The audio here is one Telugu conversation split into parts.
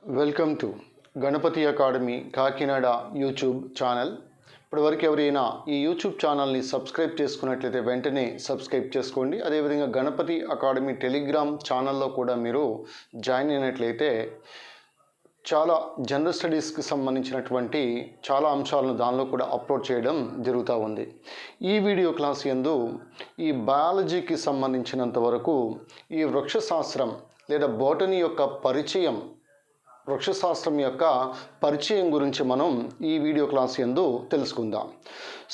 Welcome to Ganapathi academy Kakinada YouTube channel. ఇప్పటివరకు ఎవరైనా ఈ యూట్యూబ్ ఛానల్ని సబ్స్క్రైబ్ చేసుకున్నట్లయితే వెంటనే సబ్స్క్రైబ్ చేసుకోండి. అదేవిధంగా గణపతి అకాడమీ టెలిగ్రామ్ ఛానల్లో కూడా మీరు జాయిన్ అయినట్లయితే చాలా జనరల్ స్టడీస్కి సంబంధించినటువంటి చాలా అంశాలను దానిలో కూడా అప్లోడ్ చేయడం జరుగుతూ ఉంది. ఈ వీడియో క్లాస్ యందు ఈ బయాలజీకి సంబంధించినంత వరకు ఈ వృక్షశాస్త్రం లేదా బోటనీ యొక్క పరిచయం, వృక్షశాస్త్రం యొక్క పరిచయం గురించి మనం ఈ వీడియో క్లాస్ యందు తెలుసుకుందాం.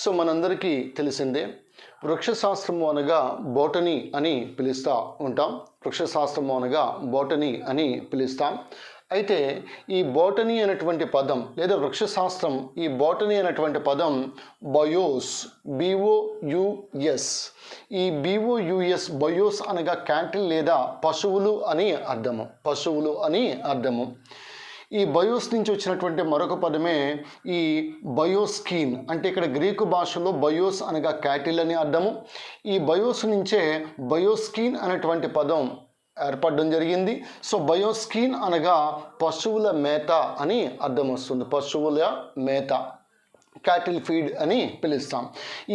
సో మనందరికీ తెలిసిందే, వృక్షశాస్త్రము అనగా బోటనీ అని పిలుస్తూ ఉంటాం. వృక్షశాస్త్రము అనగా బోటనీ అని పిలుస్తాం. అయితే ఈ బోటనీ అనేటువంటి పదం లేదా వృక్షశాస్త్రం, ఈ బోటనీ అనేటువంటి పదం బయోస్, BOUS. ఈ BOUS బయోస్ అనగా క్యాటిల్ లేదా పశువులు అని అర్థము, పశువులు అని అర్థము. ఈ బయోస్ నుంచి వచ్చినటువంటి మరొక పదమే ఈ బయోస్కీన్. అంటే ఇక్కడ గ్రీకు భాషలో బయోస్ అనగా క్యాటిల్ అని అర్థము. ఈ బయోస్ నుంచే బయోస్కీన్ అనేటువంటి పదం ఏర్పడడం జరిగింది. సో బయోస్కీన్ అనగా పశువుల మేత అని అర్థం వస్తుంది. పశువుల మేత, క్యాటిల్ ఫీడ్ అని పిలుస్తాం.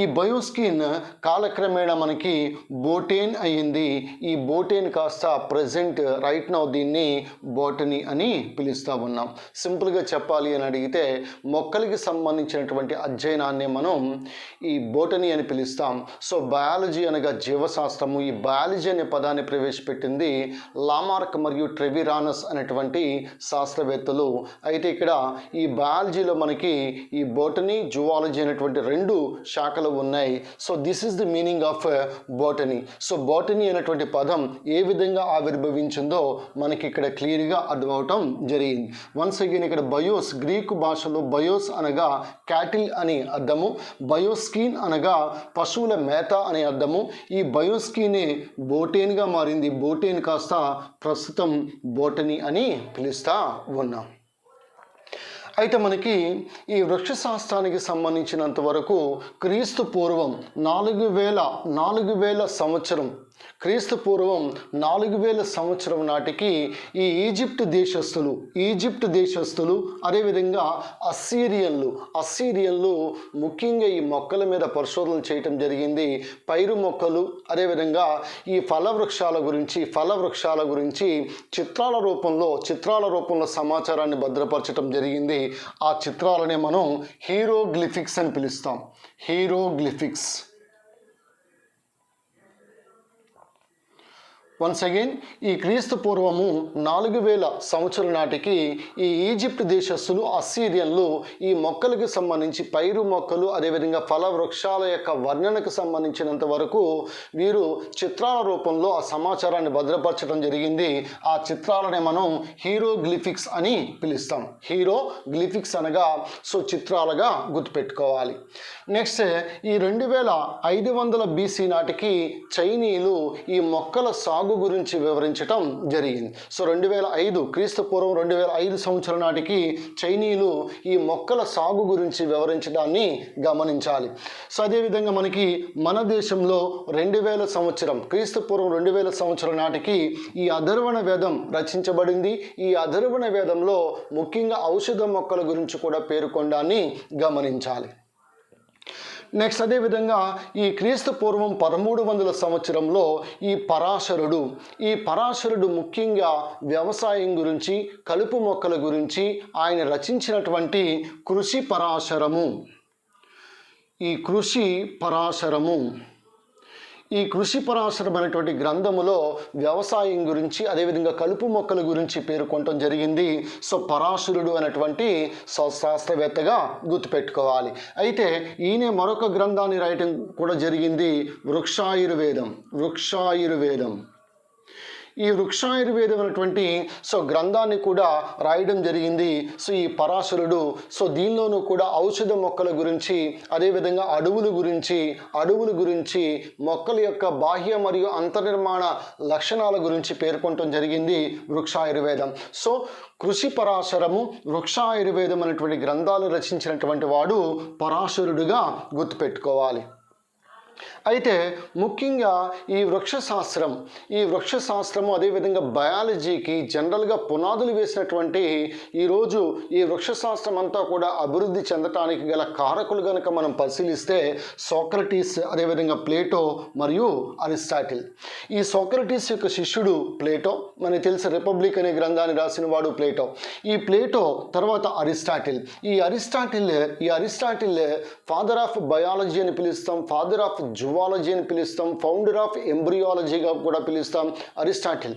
ఈ బయోస్కిన్ కాలక్రమేణా మనకి బోటేన్ అయ్యింది. ఈ బోటేన్ కాస్త ప్రజెంట్ రైట్ నౌ దీన్ని బోటనీ అని పిలుస్తూ ఉన్నాం. సింపుల్గా చెప్పాలి అని అడిగితే మొక్కలకి సంబంధించినటువంటి అధ్యయనాన్ని మనం ఈ బోటనీ అని పిలుస్తాం. సో బయాలజీ అనగా జీవశాస్త్రము. ఈ బయాలజీ అనే పదాన్ని ప్రవేశపెట్టింది లామార్క్ మరియు ట్రెవిరానస్ అనేటువంటి శాస్త్రవేత్తలు. అయితే ఇక్కడ ఈ బయాలజీలో మనకి ఈ బోటనీ, జువాలజీ అనేటువంటి రెండు శాఖలు ఉన్నాయి. So this is the meaning of botany. So botany అనేటువంటి పదం ఏ విధంగా ఆవిర్భవించిందో మనకి ఇక్కడ క్లియర్గా అర్థమవటం జరిగింది. వన్స్ అగైన్ ఇక్కడ బయోస్, గ్రీకు భాషలో బయోస్ అనగా క్యాటిల్ అని అర్థము, బయోస్కీన్ అనగా పశువుల మేత అని అర్థము. ఈ బయోస్కీనే బోటేన్గా మారింది. బోటేన్ కాస్త ప్రస్తుతం బోటనీ అని పిలుస్తూ ఉన్నాం. అయితే మనకి ఈ వృక్షశాస్త్రానికి సంబంధించినంత వరకు క్రీస్తు పూర్వం 4000 సంవత్సరం, క్రీస్తు పూర్వం 4000 సంవత్సరం నాటికి ఈ ఈజిప్ట్ దేశస్థులు అదేవిధంగా అస్సీరియన్లు ముఖ్యంగా ఈ మొక్కల మీద పరిశోధనలు చేయటం జరిగింది. పైరు మొక్కలు అదేవిధంగా ఈ ఫల వృక్షాల గురించి చిత్రాల రూపంలో సమాచారాన్ని భద్రపరచడం జరిగింది. ఆ చిత్రాలనే మనం హీరోగ్లిఫిక్స్ అని పిలుస్తాం. హీరోగ్లిఫిక్స్. వన్స్ అగైన్ ఈ క్రీస్తు పూర్వము 4000 సంవత్సరం నాటికి ఈ ఈజిప్ట్ దేశస్థులు, అస్సీరియన్లు ఈ మొక్కలకు సంబంధించి పైరు మొక్కలు అదేవిధంగా ఫల వృక్షాల యొక్క వర్ణనకు సంబంధించినంత వరకు వీరు చిత్రాల రూపంలో ఆ సమాచారాన్ని భద్రపరచడం జరిగింది. ఆ చిత్రాలనే మనం హీరోగ్లిఫిక్స్ అని పిలుస్తాం. హీరోగ్లిఫిక్స్ అనగా సో చిత్రాలుగా గుర్తుపెట్టుకోవాలి. నెక్స్ట్ ఈ 2500 BC నాటికి చైనీయులు ఈ మొక్కల సాగు గురించి వివరించటం జరిగింది. సో 2005 క్రీస్తు పూర్వం 2005 సంవత్సరం నాటికి చైనీయులు ఈ మొక్కల సాగు గురించి వివరించడాన్ని గమనించాలి. సో అదేవిధంగా మనకి మన దేశంలో 2000 సంవత్సరం క్రీస్తు పూర్వం 2000 సంవత్సరం నాటికి ఈ అధర్వణ వేదం రచించబడింది. ఈ అధర్వణ వేదంలో ముఖ్యంగా ఔషధ మొక్కల గురించి కూడా పేర్కొనడాన్ని గమనించాలి. నెక్స్ట్ అదేవిధంగా ఈ క్రీస్తు పూర్వం 1300 సంవత్సరంలో ఈ పరాశరుడు ముఖ్యంగా వ్యవసాయం గురించి, కలుపు మొక్కల గురించి ఆయన రచించినటువంటి కృషి పరాశరము, ఈ కృషి పరాశరం అనేటువంటి గ్రంథములో వ్యవసాయం గురించి అదేవిధంగా కలుపు మొక్కల గురించి పేర్కొనటం జరిగింది. సో పరాశరుడు అనేటువంటి శాస్త్రవేత్తగా గుర్తుపెట్టుకోవాలి. అయితే ఈయన మరొక గ్రంథాన్ని రాయటం కూడా జరిగింది, వృక్షాయుర్వేదం. ఈ వృక్షాయుర్వేదం అనేటువంటి సో గ్రంథాన్ని కూడా రాయడం జరిగింది. సో ఈ పరాశరుడు సో దీనిలోనూ కూడా ఔషధ మొక్కల గురించి అదేవిధంగా అడవుల గురించి మొక్కల యొక్క బాహ్య మరియు అంతర్నిర్మాణ లక్షణాల గురించి పేర్కొనటం జరిగింది వృక్షాయుర్వేదం. సో కృషి పరాశరము, వృక్షాయుర్వేదం అనేటువంటి గ్రంథాలు రచించినటువంటి వాడు పరాశరుడుగా గుర్తుపెట్టుకోవాలి. అయితే ముఖ్యంగా ఈ వృక్షశాస్త్రము అదేవిధంగా బయాలజీకి జనరల్గా పునాదులు వేసినటువంటి ఈరోజు ఈ వృక్షశాస్త్రం అంతా కూడా అభివృద్ధి చెందటానికి గల కారకులు కనుక మనం పరిశీలిస్తే సోక్రటీస్, అదేవిధంగా ప్లేటో మరియు అరిస్టాటిల్. ఈ సోక్రటీస్ యొక్క శిష్యుడు ప్లేటో, మనకి తెలిసి రిపబ్లిక్ అనే గ్రంథాన్ని రాసిన వాడు ప్లేటో. ఈ ప్లేటో తర్వాత అరిస్టాటిల్. ఈ అరిస్టాటిల్ ఫాదర్ ఆఫ్ బయాలజీ అని పిలుస్తాం, ఫాదర్ ఆఫ్ జువాలజీ అని పిలుస్తాం, ఫౌండర్ ఆఫ్ ఎంబ్రియాలజీగా కూడా పిలుస్తాం అరిస్టాటిల్.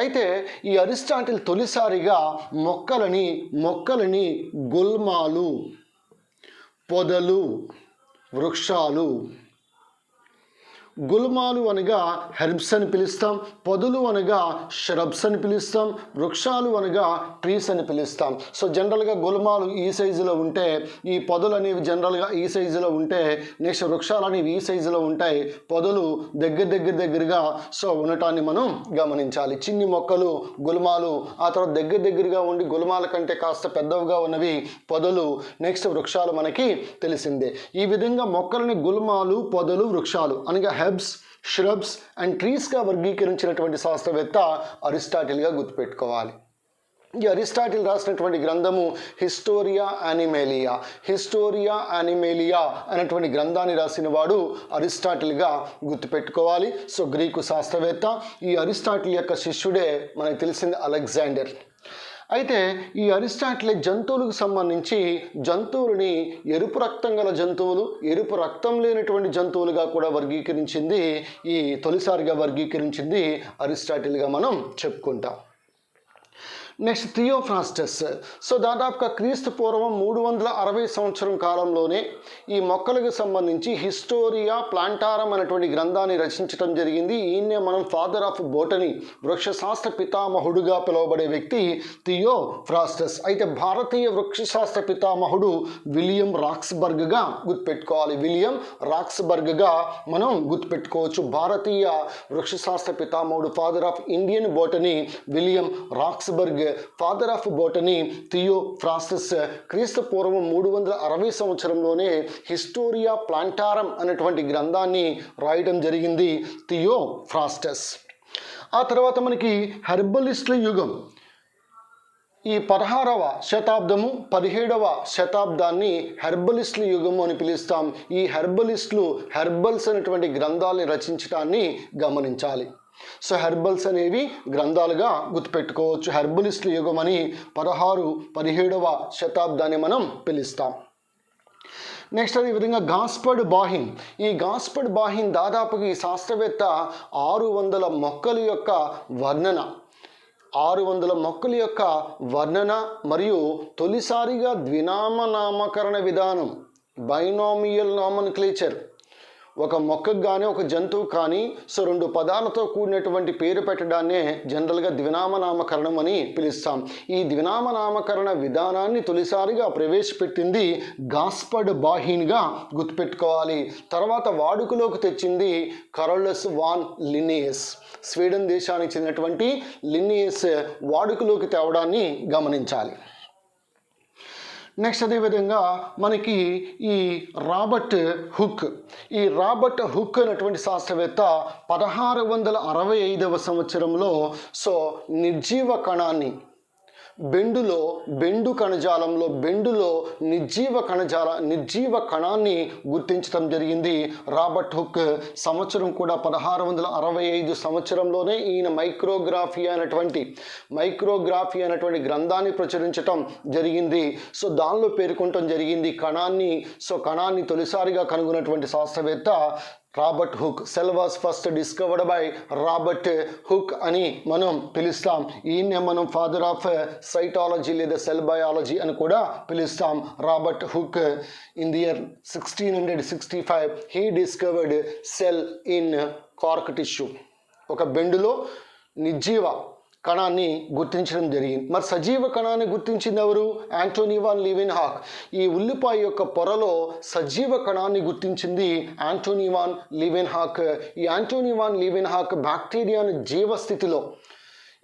అయితే ఈ అరిస్టాటిల్ తొలిసారిగా మొక్కలని గుల్మాలు, పొదలు, వృక్షాలు, గుల్మాలు అనగా హెర్బ్స్ అని పిలుస్తాం, పొదలు అనగా ష్రబ్స్ అని పిలుస్తాం, వృక్షాలు అనగా ట్రీస్ అని పిలుస్తాం. సో జనరల్గా గుల్మాలు ఈ సైజులో ఉంటే, ఈ పొదలు అనేవి జనరల్గా ఈ సైజులో ఉంటే, నెక్స్ట్ వృక్షాలు అనేవి ఈ సైజులో ఉంటాయి, పొదలు దగ్గరగా సో ఉండటాన్ని మనం గమనించాలి. చిన్ని మొక్కలు గుల్మాలు, ఆ తర్వాత దగ్గరగా ఉండి గుల్మాల కంటే కాస్త పెద్దవిగా ఉన్నవి పొదలు, నెక్స్ట్ వృక్షాలు మనకి తెలిసిందే. ఈ విధంగా మొక్కలని గుల్మాలు, పొదలు, వృక్షాలు అనగా హెర్బ్స్, ష్రబ్స్ అండ్ ట్రీస్గా వర్గీకరించినటువంటి శాస్త్రవేత్త అరిస్టాటిల్గా గుర్తుపెట్టుకోవాలి. ఈ అరిస్టాటిల్ రాసినటువంటి గ్రంథము హిస్టోరియా యానిమేలియా అనేటువంటి గ్రంథాన్ని రాసిన వాడు అరిస్టాటిల్గా గుర్తుపెట్టుకోవాలి. సో గ్రీకు శాస్త్రవేత్త. ఈ అరిస్టాటిల్ యొక్క శిష్యుడే మనకు తెలిసింది అలెగ్జాండర్. అయితే ఈ అరిస్టాటిల్ జంతువులకు సంబంధించి జంతువులని ఎరుపు రక్తం గల జంతువులు, ఎరుపు రక్తం లేనటువంటి జంతువులుగా కూడా వర్గీకరించింది, తొలిసారిగా వర్గీకరించింది అరిస్టాటిల్గా మనం చెప్పుకుంటాం. Next Theophrastus. సో దాదాపుగా క్రీస్తు పూర్వం 360 సంవత్సరం కాలంలోనే ఈ మొక్కలకు సంబంధించి హిస్టోరియా ప్లాంటారం అనేటువంటి గ్రంథాన్ని రచించడం జరిగింది. ఈయన్నే మనం ఫాదర్ ఆఫ్ బోటనీ, వృక్షశాస్త్ర పితామహుడుగా పిలువబడే వ్యక్తి థియోఫ్రాస్టస్. అయితే భారతీయ వృక్షశాస్త్ర పితామహుడు విలియం రాక్స్బర్గ్గా గుర్తుపెట్టుకోవాలి. విలియం రాక్స్బర్గ్గా మనం గుర్తుపెట్టుకోవచ్చు. భారతీయ వృక్షశాస్త్ర పితామహుడు, father of Indian botany William Roxburgh, father of botany Theophrastus. క్రీస్తు పూర్వం 360 సంవత్సరంలోనే హిస్టోరియా ప్లాంటారం అనేటువంటి గ్రంథాన్ని రాయడం జరిగింది థియోఫ్రాస్టస్. ఆ తర్వాత మనకి హెర్బలిస్టుల యుగం. ఈ 16వ శతాబ్దము 17వ శతాబ్దాన్ని హెర్బలిస్టుల యుగము అని పిలుస్తాం. ఈ హెర్బల్స్ అనేటువంటి గ్రంథాలని రచించడాన్ని గమనించాలి. సో హెర్బల్స్ అనేవి గ్రంథాలుగా గుర్తుపెట్టుకోవచ్చు. హెర్బలిస్టుల యుగం అని 17వ శతాబ్దాన్ని మనం పిలుస్తాం. నెక్స్ట్ అదేవిధంగా గాస్పర్డ్ బాహిన్. ఈ గాస్పర్డ్ బాహిన్ దాదాపుగా ఈ శాస్త్రవేత్త 600 మొక్కల యొక్క వర్ణన మరియు తొలిసారిగా ద్వినామ నామకరణ విధానం, బైనామియల్ నామన్క్లేచర్, ఒక మొక్కకు కానీ ఒక జంతువు కానీ సో 2 పదాలతో కూడినటువంటి పేరు పెట్టడాన్నే జనరల్గా ద్వినామనామకరణం అని పిలుస్తాం. ఈ ద్వినామనామకరణ విధానాన్ని తొలిసారిగా ప్రవేశపెట్టింది గాస్పర్డ్ బాహిన్గా గుర్తుపెట్టుకోవాలి. తర్వాత వాడుకలోకి తెచ్చింది కరోలస్ వాన్ లిన్నేయస్. స్వీడన్ దేశానికి చెందినటువంటి లిన్నేయస్ వాడుకలోకి తేవడాన్ని గమనించాలి. నెక్స్ట్ అదేవిధంగా మనకి ఈ రాబర్ట్ హుక్ అనేటువంటి శాస్త్రవేత్త 1665వ సంవత్సరంలో సో నిర్జీవ కణాన్ని బెండు కణజాలంలో నిర్జీవ కణాన్ని గుర్తించడం జరిగింది రాబర్ట్ హుక్. సంవత్సరం కూడా 1665 సంవత్సరంలోనే ఈయన మైక్రోగ్రాఫీ అనేటువంటి గ్రంథాన్ని ప్రచురించటం జరిగింది. సో దానిలో పేర్కొనటం జరిగింది కణాన్ని తొలిసారిగా కనుగొన్నటువంటి శాస్త్రవేత్త Robert hook. Cell was first discovered by Robert hook అని మనం పిలుస్తాం. ఈయన్నే మనం ఫాదర్ ఆఫ్ సైటాలజీ లేదా సెల్ బయాలజీ అని కూడా పిలుస్తాం. Robert hook in the year 1665 he discovered cell in cork tissue. ఒక బెండులో నిర్జీవ కణాన్ని గుర్తించడం జరిగింది. మరి సజీవ కణాన్ని గుర్తించింది ఎవరు? Antonie van Leeuwenhoek. ఈ ఉల్లిపాయ యొక్క పొరలో సజీవ కణాన్ని గుర్తించింది యాంటోనీ వాన్ లీవెన్హాక్. ఈ యాంటోనీ వాన్ లీవెన్హాక్ బ్యాక్టీరియాను జీవస్థితిలో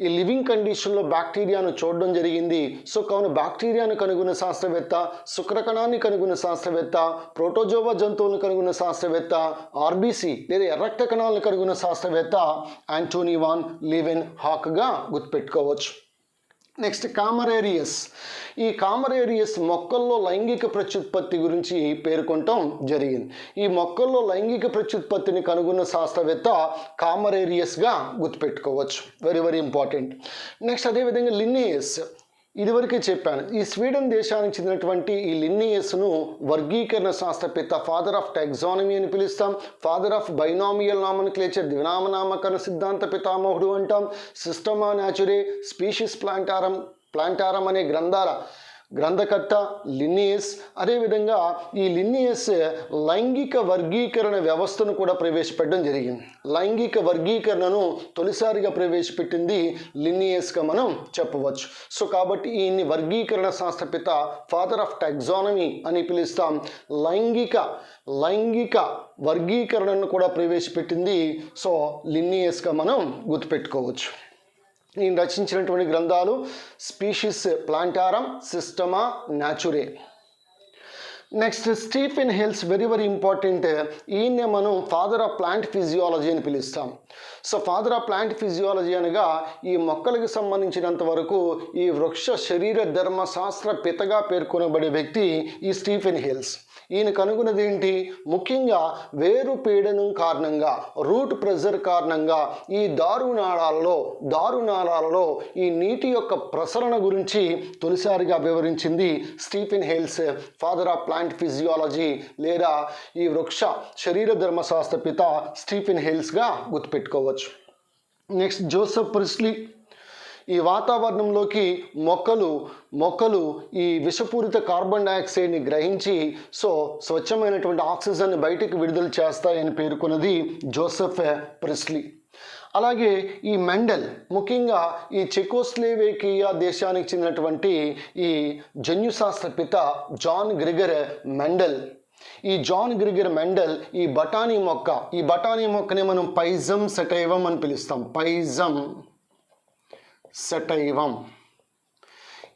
ఈ లివింగ్ కండిషన్లో బ్యాక్టీరియాను చూడడం జరిగింది. సో కావున బ్యాక్టీరియాను కనుగొన్న శాస్త్రవేత్త, శుక్రకణాన్ని కనుగొన్న శాస్త్రవేత్త, ప్రోటోజోవా జంతువులను కనుగొన్న శాస్త్రవేత్త, ఆర్బీసీ లేదా ఎర్రక్త కణాలను కనుగొన్న శాస్త్రవేత్త యాంటోనీ వాన్ లీవెన్ హాక్గా గుర్తుపెట్టుకోవచ్చు. నెక్స్ట్ కామరేరియస్. ఈ కామరేరియస్ మొక్కల్లో లైంగిక ప్రత్యుత్పత్తి గురించి పేర్కొనటం జరిగింది. ఈ మొక్కల్లో లైంగిక ప్రత్యుత్పత్తిని కనుగొన్న శాస్త్రవేత్త కామరేరియస్గా గుర్తుపెట్టుకోవచ్చు. Very very important. నెక్స్ట్ అదేవిధంగా లిన్నియస్. ఇదివరకే చెప్పాను, ఈ స్వీడన్ దేశానికి చెందినటువంటి ఈ లిన్నియస్ను వర్గీకరణ శాస్త్రవేత్త, ఫాదర్ ఆఫ్ టెక్సానమీ అని పిలుస్తాం, ఫాదర్ ఆఫ్ బైనామియల్ నామన్క్లేచర్, ద్వినామనామకరణ సిద్ధాంత పితామహుడు అంటాం, సిస్టమా న్యాచురే, స్పీషిస్ ప్లాంటారం అనే గ్రంథకర్త లిన్నియస్. అదేవిధంగా ఈ లిన్నియస్ లైంగిక వర్గీకరణ వ్యవస్థను కూడా ప్రవేశపెట్టడం జరిగింది. లైంగిక వర్గీకరణను తొలిసారిగా ప్రవేశపెట్టింది లిన్నియస్గా మనం చెప్పవచ్చు. సో కాబట్టి ఈయన్ని వర్గీకరణ శాస్త్రపిత, ఫాదర్ ఆఫ్ టెక్సానమీ అని పిలుస్తాం. లైంగిక వర్గీకరణను కూడా ప్రవేశపెట్టింది సో లిన్నియస్గా మనం గుర్తుపెట్టుకోవచ్చు. ఈయన రచించినటువంటి గ్రంథాలు Species Plantarum, Systema Naturae. Next Stephen Hales, very very important. ఈయన్నే మనం ఫాదర్ ఆఫ్ ప్లాంట్ ఫిజియాలజీ అని పిలుస్తాం. So father of plant physiology అనగా ఈ మొక్కలకు సంబంధించినంత వరకు ఈ వృక్ష శరీర ధర్మశాస్త్ర పితగా పేర్కొనబడే వ్యక్తి ఈ స్టీఫెన్ హెల్స్. ఈయన కనుగొన్నది ఏంటి? ముఖ్యంగా వేరు పీడనం కారణంగా, రూట్ ప్రెజర్ కారణంగా ఈ దారునాళాలలో ఈ నీటి యొక్క ప్రసరణ గురించి తొలిసారిగా వివరించింది Stephen Hales, father of plant physiology లేదా ఈ వృక్ష శరీర ధర్మశాస్త్ర పిత స్టీఫెన్ హెల్స్గా గుర్తుపెట్టుకోవచ్చు. Next Joseph Priestley. ఈ వాతావరణంలోకి మొక్కలు ఈ విషపూరిత కార్బన్ డైఆక్సైడ్ని గ్రహించి సో స్వచ్ఛమైనటువంటి ఆక్సిజన్ని బయటికి విడుదల చేస్తాయని పేర్కొన్నది జోసెఫ్ ప్రిస్లీ. అలాగే ఈ మెండల్, ముఖ్యంగా ఈ చెకోస్లోవేకియా దేశానికి చెందినటువంటి ఈ జన్యుశాస్త్ర పిత జాన్ గ్రిగర్ మెండల్. ఈ జాన్ గ్రిగర్ మెండల్ ఈ బఠానీ మొక్కని మనం పైజం సెటైవం అని పిలుస్తాం. పైజం సెటైవం.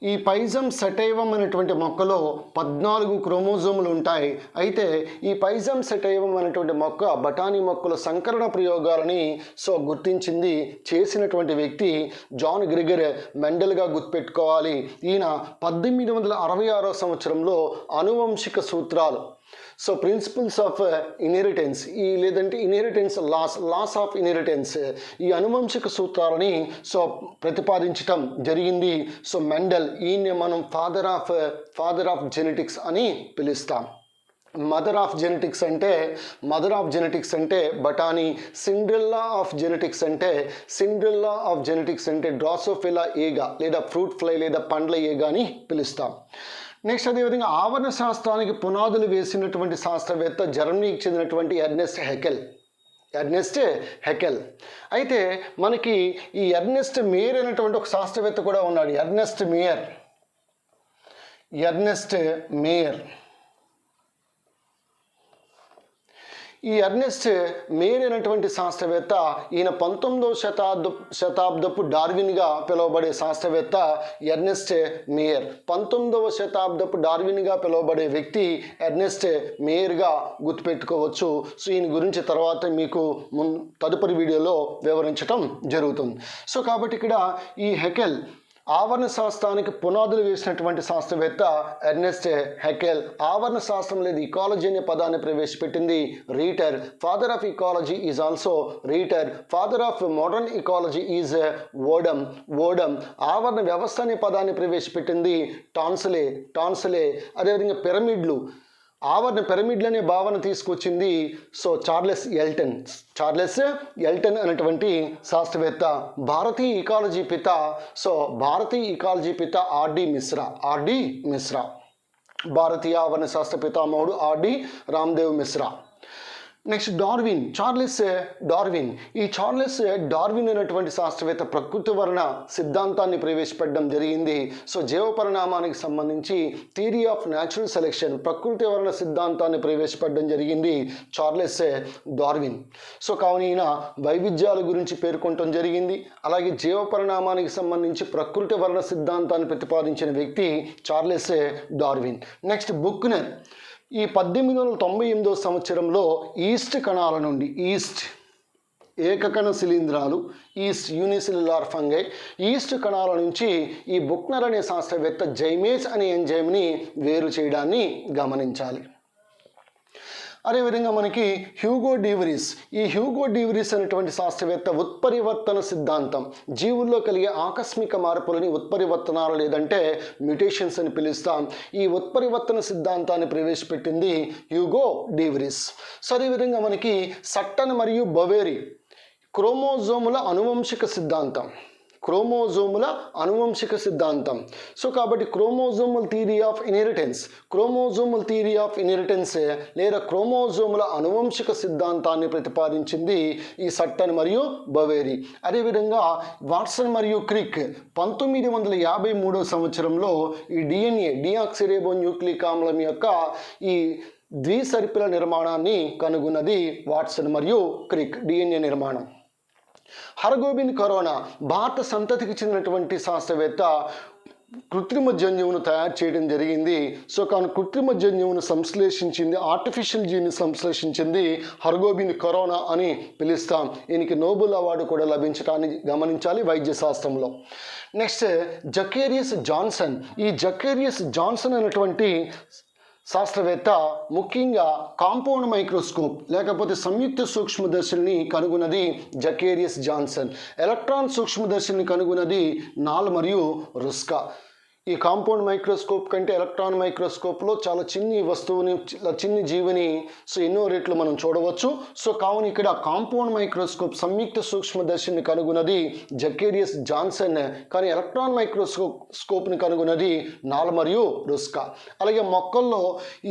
ఈ పైజం సెటైవం అనేటువంటి మొక్కలో 14 క్రోమోజోములు ఉంటాయి. అయితే ఈ పైజం సెటైవం అనేటువంటి మొక్క బఠానీ మొక్కల సంకరణ ప్రయోగాలని గుర్తించింది, చేసినటువంటి వ్యక్తి జాన్ గ్రిగర్ మెండల్గా గుర్తుపెట్టుకోవాలి. ఈయన 1866 సంవత్సరంలో ఆనువంశిక సూత్రాలు, సో ప్రిన్సిపల్స్ ఆఫ్ ఇన్హెరిటెన్స్, లేదంటే ఇన్హెరిటెన్స్ లాస్ ఆఫ్ ఇన్హెరిటెన్స్, ఈ అనువంశిక సూత్రాలని ప్రతిపాదించటం జరిగింది. సో మెండల్, ఈయన్ని మనం ఫాదర్ ఆఫ్ జెనెటిక్స్ అని పిలుస్తాం. మదర్ ఆఫ్ జెనెటిక్స్ అంటే బఠానీ, సిండ్రెల్లా ఆఫ్ జెనెటిక్స్ అంటే డ్రాసోఫిలా ఏగా లేదా ఫ్రూట్ ఫ్లై లేదా పండ్ల ఏగా అని పిలుస్తాం. నెక్స్ట్ అదేవిధంగా ఆవరణ శాస్త్రానికి పునాదులు వేసినటువంటి శాస్త్రవేత్త జర్మనీకి చెందినటువంటి ఎర్నెస్ట్ హెకెల్. అయితే మనకి ఈ ఎర్నెస్ట్ మేయర్ అనేటువంటి ఒక శాస్త్రవేత్త కూడా ఉన్నాడు. Ernest Mayr. ఈ ఎర్నెస్ట్ మేయర్ అయినటువంటి శాస్త్రవేత్త, ఈయన 19వ శతాబ్దపు డార్విన్గా పిలువబడే శాస్త్రవేత్త ఎర్నెస్ట్ మేయర్. 19వ శతాబ్దపు డార్విన్గా పిలువబడే వ్యక్తి ఎర్నెస్ట్ మేయర్గా గుర్తుపెట్టుకోవచ్చు. సో ఈయన గురించి తర్వాత మీకు తదుపరి వీడియోలో వివరించటం జరుగుతుంది. సో కాబట్టి ఇక్కడ ఈ హెకెల్ ఆవరణ శాస్త్రానికి పునాదులు వేసినటువంటి శాస్త్రవేత్త ఎర్నెస్ట్ హెకెల్. ఆవరణ శాస్త్రం లేదా ఇకాలజీ అనే పదాన్ని ప్రవేశపెట్టింది Reiter. Father of ecology is also Reiter. Father of modern ecology is Odum. ఆవరణ వ్యవస్థ అనే పదాన్ని ప్రవేశపెట్టింది టాన్సలే. అదేవిధంగా ఆవరణ పిరమిడ్లు అనే భావన తీసుకొచ్చింది చార్లెస్ ఎల్టన్ అనేటువంటి శాస్త్రవేత్త. భారతీయ ఇకాలజీ పిత ఆర్డి మిశ్రా. భారతీయ ఆవరణ శాస్త్ర పితామహుడు RD Ramdev Mishra. Next Darwin, Charles Darwin. ఈ చార్లెస్ డార్విన్ అనేటువంటి శాస్త్రవేత్త ప్రకృతి వర్ణ సిద్ధాంతాన్ని ప్రవేశపెట్టడం జరిగింది. సో జీవపరిణామానికి సంబంధించి థియరీ ఆఫ్ న్యాచురల్ సెలెక్షన్, ప్రకృతి వర్ణ సిద్ధాంతాన్ని ప్రవేశపెట్టడం జరిగింది చార్లెస్ డార్విన్. సో కావున ఈయన వైవిధ్యాల గురించి పేర్కొనడం జరిగింది. అలాగే జీవపరిణామానికి సంబంధించి ప్రకృతి వర్ణ సిద్ధాంతాన్ని ప్రతిపాదించిన వ్యక్తి చార్లెస్ డార్విన్. నెక్స్ట్ బుక్నర్. ఈ 1898 సంవత్సరంలో ఈస్ట్ కణాల నుండి, ఈస్ట్ ఏకకణ శిలీంధ్రాలు, ఈస్ట్ యూనిసెల్యులార్ ఫంగై, ఈస్ట్ కణాల నుంచి ఈ బుక్నర్ అనే శాస్త్రవేత్త జైమేస్ అనే ఎంజైమ్ని వేరు చేయడాన్ని గమనించాలి. అదేవిధంగా మనకి హ్యూగో డివరీస్. ఈ హ్యూగో డివరీస్ అనేటువంటి శాస్త్రవేత్త ఉత్పరివర్తన సిద్ధాంతం, జీవుల్లో కలిగే ఆకస్మిక మార్పులని ఉత్పరివర్తనాలు లేదంటే మ్యుటేషన్స్ అని పిలుస్తాం. ఈ ఉత్పరివర్తన సిద్ధాంతాన్ని ప్రవేశపెట్టింది హ్యూగో డివరీస్. సో అదేవిధంగా మనకి సట్టన్ మరియు బవేరీ క్రోమోజోముల అనువంశిక సిద్ధాంతం, క్రోమోజోముల అనువంశిక సిద్ధాంతం. సో కాబట్టి chromosomal theory of inheritance, chromosomal theory of inheritance లేదా క్రోమోజోముల అనువంశిక సిద్ధాంతాన్ని ప్రతిపాదించింది ఈ సట్టన్ మరియు బవేరీ. అదేవిధంగా వాట్సన్ మరియు క్రిక్ 1953 సంవత్సరంలో ఈ డిఎన్ఏ, డిఆక్సిరైబో న్యూక్లిక్ ఆమ్లం యొక్క ఈ ద్విసర్పిల నిర్మాణాన్ని కనుగొన్నది వాట్సన్ మరియు క్రిక్, డిఎన్ఏ నిర్మాణం. హరగోబింద్ ఖరోనా భారత సంతతికి చెందినటువంటి శాస్త్రవేత్త కృత్రిమ జన్యువును తయారు చేయడం జరిగింది. సో కానీ కృత్రిమ జన్యువును సంశ్లేషించింది, ఆర్టిఫిషియల్ జీన్ని సంశ్లేషించింది హరగోబింద్ ఖరోనా అని పిలుస్తాం. ఈయనకి నోబెల్ అవార్డు కూడా లభించడాన్ని గమనించాలి వైద్య శాస్త్రంలో. Next Zacharias Janssen. ఈ జకేరియస్ జాన్సన్ అనేటువంటి శాస్త్రవేత్త ముఖ్యంగా కాంపౌండ్ మైక్రోస్కోప్ లేకపోతే సంయుక్త సూక్ష్మదర్శిని కనుగొన్నది జకేరియస్ జాన్సన్. ఎలక్ట్రాన్ సూక్ష్మదర్శిని కనుగొన్నది నాల్ మరియు రుస్కా. ఈ కాంపౌండ్ మైక్రోస్కోప్ కంటే ఎలక్ట్రాన్ మైక్రోస్కోప్లో చాలా చిన్ని వస్తువుని, చిన్ని జీవిని ఎన్నో రెట్లు మనం చూడవచ్చు. సో కావున ఇక్కడ కాంపౌండ్ మైక్రోస్కోప్ సంయుక్త సూక్ష్మదర్శిని కనుగొన్నది జకేరియస్ జాన్సన్, కానీ ఎలక్ట్రాన్ మైక్రోస్కోప్ని కనుగొన్నది నాల్ మరియు రుస్కా. అలాగే మొక్కల్లో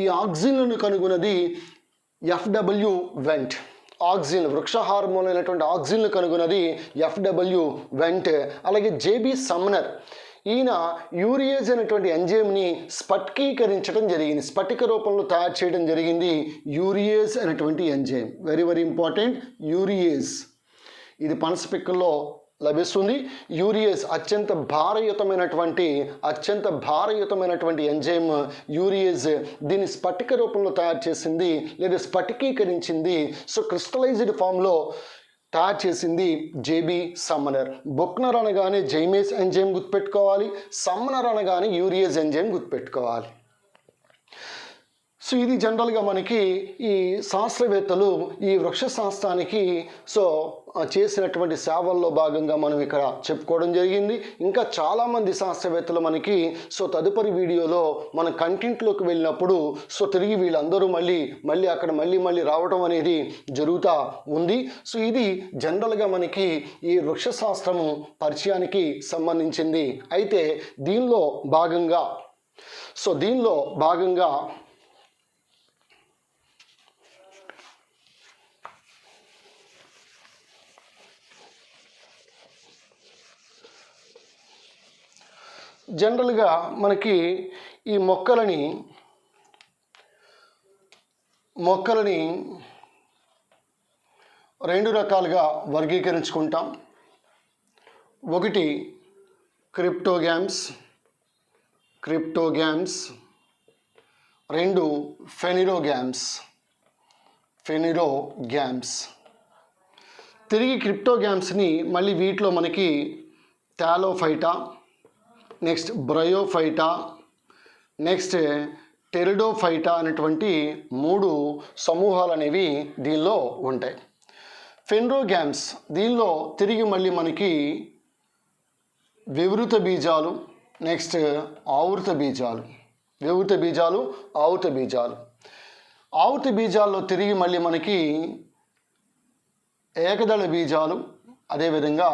ఈ ఆక్సిన్లను కనుగొన్నది ఎఫ్డబ్ల్యూ వెంట్. ఆక్సిన్, వృక్ష హార్మోన్ అయినటువంటి ఆక్సిన్లు కనుగొన్నది ఎఫ్డబ్ల్యూ వెంట్. అలాగే జేబీ సమ్నర్, ఈయన యూరియేజ్ అనేటువంటి ఎంజైమ్ని స్ఫటికీకరించడం జరిగింది, స్ఫటిక రూపంలో తయారు చేయడం జరిగింది యూరియేజ్ అనేటువంటి enzyme. Very very important, urease. ఇది పనసపిక్కల్లో లభిస్తుంది. యూరియేజ్ అత్యంత భారయుతమైనటువంటి ఎంజైమ్ యూరియేజ్. దీన్ని స్ఫటిక రూపంలో తయారు చేసింది లేదా స్ఫటికీకరించింది, సో క్రిస్టలైజ్డ్ ఫామ్లో తయారు చేసింది జేబీ సమ్మనర్. బుక్నర్ అనగానే జైమేస్ ఎంజైమ్ గుర్తుపెట్టుకోవాలి, సమ్మనర్ అనగానే యూరియేజ్ ఎంజైమ్ గుర్తుపెట్టుకోవాలి. సో ఇది జనరల్గా మనకి ఈ శాస్త్రవేత్తలు ఈ వృక్ష శాస్త్రానికి చేసినటువంటి సేవల్లో భాగంగా మనం ఇక్కడ చెప్పుకోవడం జరిగింది. ఇంకా చాలామంది శాస్త్రవేత్తలు మనకి తదుపరి వీడియోలో మన కంటెంట్లోకి వెళ్ళినప్పుడు తిరిగి వీళ్ళందరూ మళ్ళీ అక్కడ మళ్ళీ రావడం అనేది జరుగుతూ ఉంది. సో ఇది జనరల్గా మనకి ఈ వృక్ష శాస్త్రము పరిచయానికి సంబంధించింది. అయితే దీనిలో భాగంగా జనరల్గా మనకి ఈ మొక్కలని రెండు రకాలుగా వర్గీకరించుకుంటాం. ఒకటి క్రిప్టోగ్యామ్స్, రెండు ఫెనిరోగ్యామ్స్. తిరిగి క్రిప్టోగ్యామ్స్ని మళ్ళీ వీటిలో మనకి Thallophyta, next Bryophyta, next Pteridophyta అనేటువంటి 3 సమూహాలు అనేవి దీనిలో ఉంటాయి. ఫెనిరోగ్యామ్స్ దీనిలో తిరిగి మళ్ళీ మనకి వివృత బీజాలు, నెక్స్ట్ ఆవృత బీజాలు, ఆవృత బీజాల్లో తిరిగి మళ్ళీ మనకి ఏకదళ బీజాలు, అదేవిధంగా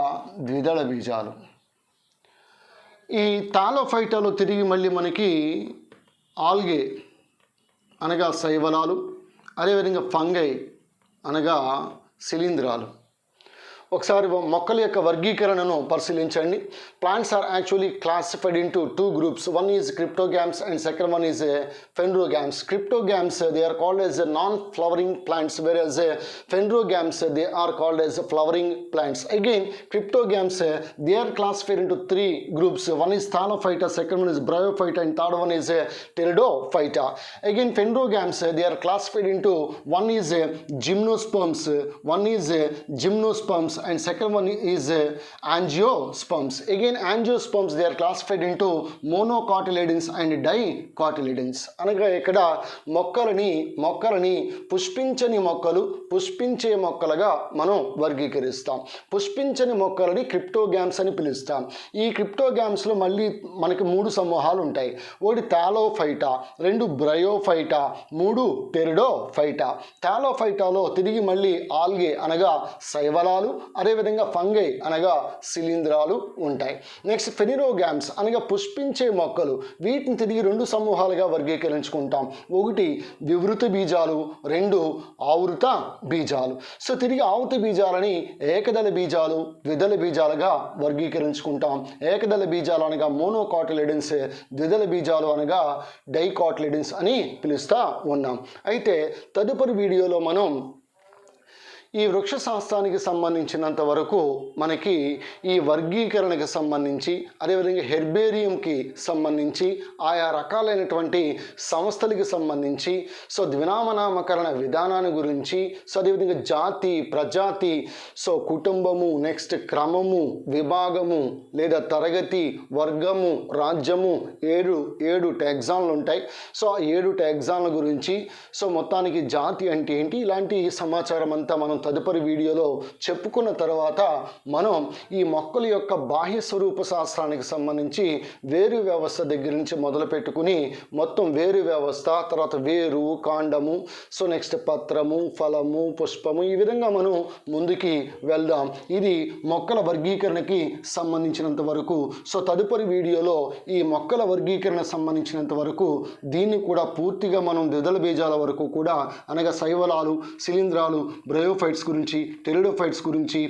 ద్విదళ బీజాలు. ఈ థాలోఫైటాలో తిరిగి మళ్ళీ మనకి ఆల్గే అనగా శైవలాలు, అదేవిధంగా ఫంగై అనగా శిలీంధ్రాలు. ఒకసారి మొక్కల యొక్క వర్గీకరణను పరిశీలించండి. Plants are actually classified into two groups. One is cryptogams and second one is phanerogams. Cryptogams they are called as non flowering plants, whereas phanerogams they are called as flowering plants. Again, cryptogams they are classified into three groups. One is Thallophyta, second one is Bryophyta, and third one is Pteridophyta. Again, Phanerogams they are classified into one is Gymnosperms, one is Gymnosperms, and second one is Angiosperms. Again, Angiosperms they are classified into monocotyledons and dicotyledons. అనగా ఇక్కడ మొక్కలని పుష్పించని మొక్కలు, పుష్పించే మొక్కలుగా మనం వర్గీకరిస్తాం. పుష్పించని మొక్కలని క్రిప్టోగ్యామ్స్ అని పిలుస్తాం. ఈ క్రిప్టోగ్యామ్స్లో మళ్ళీ మనకి మూడు సమూహాలు ఉంటాయి. ఒకటి థాలోఫైటా, రెండు బ్రయోఫైటా, మూడు టెరిడోఫైటా. థాలోఫైటాలో తిరిగి మళ్ళీ ఆల్గే అనగా శైవలాలు, అదేవిధంగా ఫంగై అనగా శిలీంధ్రాలు ఉంటాయి. నెక్స్ట్ ఫెనిరోగ్యామ్స్ అనగా పుష్పించే మొక్కలు. వీటిని తిరిగి రెండు సమూహాలుగా వర్గీకరించుకుంటాం. ఒకటి వివృత బీజాలు, రెండు ఆవృత బీజాలు. సో తిరిగి ఆవృత బీజాలని ఏకదళ బీజాలు, ద్విదళ బీజాలుగా వర్గీకరించుకుంటాం. ఏకదళ బీజాలు అనగా మోనోకాటిలిడెన్స్, ద్విదళ బీజాలు అనగా డైకాటిలిడెన్స్ అని పిలుస్తూ ఉన్నాం. అయితే తదుపరి వీడియోలో మనం ఈ వృక్ష శాస్త్రానికి సంబంధించినంత వరకు మనకి ఈ వర్గీకరణకి సంబంధించి, అదేవిధంగా హెర్బేరియంకి సంబంధించి, ఆయా రకాలైనటువంటి సంస్థలకి సంబంధించి, సో ద్వినామనామకరణ విధానాన్ని గురించి, సో అదేవిధంగా జాతి, ప్రజాతి, సో కుటుంబము, నెక్స్ట్ క్రమము, విభాగము లేదా తరగతి, వర్గము, రాజ్యము, ఏడు టెగ్జాన్లు ఉంటాయి. సో ఆ 7 టెగ్జాన్ల గురించి, సో మొత్తానికి జాతి అంటే ఏంటి, ఇలాంటి సమాచారం అంతా మనం తదుపరి వీడియోలో చెప్పుకున్న తర్వాత మనం ఈ మొక్కల యొక్క బాహ్య స్వరూప శాస్త్రానికి సంబంధించి వేరు వ్యవస్థ దగ్గర నుంచి మొదలు పెట్టుకుని మొత్తం వేరు వ్యవస్థ, తర్వాత వేరు, కాండము, సో నెక్స్ట్ పత్రము, ఫలము, పుష్పము, ఈ విధంగా మనం ముందుకి వెళ్దాం. ఇది మొక్కల వర్గీకరణకి సంబంధించినంత వరకు. సో తదుపరి వీడియోలో ఈ మొక్కల వర్గీకరణ సంబంధించినంత వరకు దీన్ని కూడా పూర్తిగా మనం ద్విదళ బీజాల వరకు కూడా అనగా శైవలాలు, శిలీంధ్రాలు, బ్రయోఫైట్స్ గురించి, టెరిడోఫైట్స్ గురించి,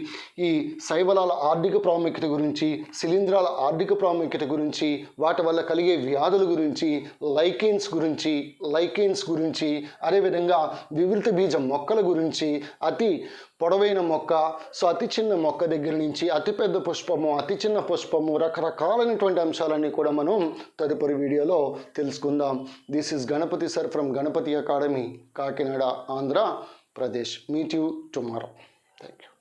ఈ శైవలాల ఆర్థిక ప్రాముఖ్యత గురించి, శిలీంధ్రాల ఆర్థిక ప్రాముఖ్యత గురించి, వాటి వల్ల కలిగే వ్యాధుల గురించి, లైకెన్స్ గురించి, అదేవిధంగా వివృత బీజ మొక్కల గురించి, అతి పొడవైన మొక్క, సో అతి చిన్న మొక్క దగ్గర నుంచి అతి పెద్ద పుష్పము, అతి చిన్న పుష్పము, రకరకాలైనటువంటి అంశాలన్నీ కూడా మనం తదుపరి వీడియోలో తెలుసుకుందాం. This is Ganapathi sir from Ganapathi academy, Kakinada, Andhra Pradesh. Meet you tomorrow. Thank you.